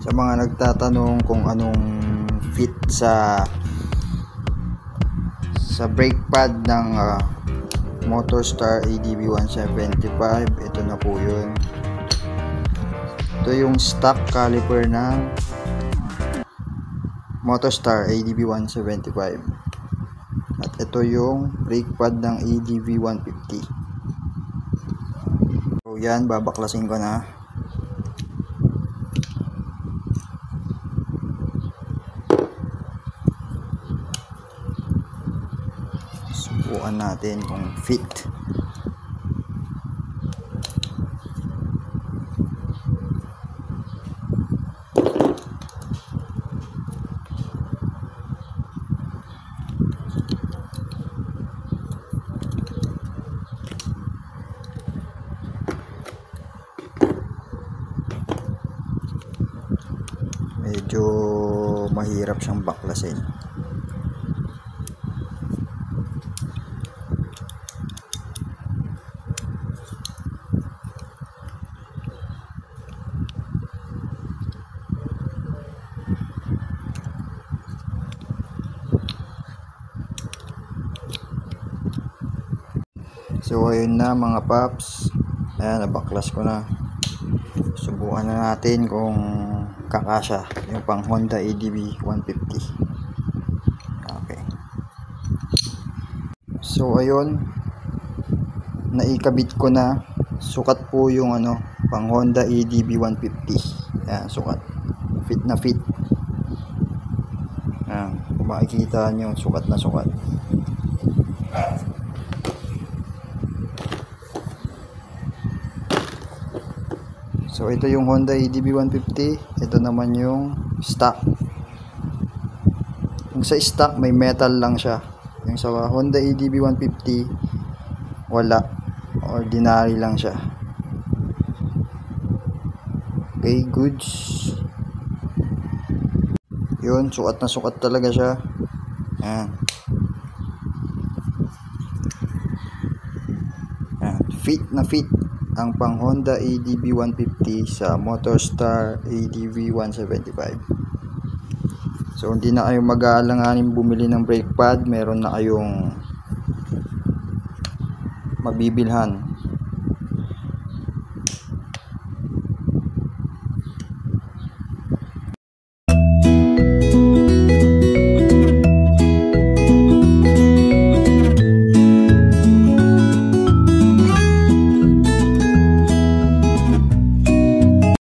Sa mga nagtatanong kung anong fit sa brake pad ng Motorstar ADB 175, ito na po yun. Ito yung stock caliper ng Motorstar ADB 175 at ito yung brake pad ng ADB 150. So yan, babaklasin ko na. Subukan natin kung fit. Medyo mahirap siyang baklasin. So ayun na mga paps, ayan, nabaklas ko na. Subukan na natin kung kakasya yung pang Honda ADB 150. Okay, so ayun, naikabit ko na. Sukat po yung pang Honda ADB 150. Ayan, sukat, fit na fit. Ayan, kung makikita nyo, sukat na sukat. So ito yung Honda ADB 150, ito naman yung stock. Yung sa stock may metal lang siya. Yung sa Honda ADB 150 wala, ordinary lang siya. Okay, goods. Yun, sukat na sukat talaga siya. Ayan. Ayan, fit na fit ang pang Honda ADB 150 sa Motorstar ADB 175. So hindi na kayo mag-aalanganin bumili ng brake pad, meron na kayong mabibilhan.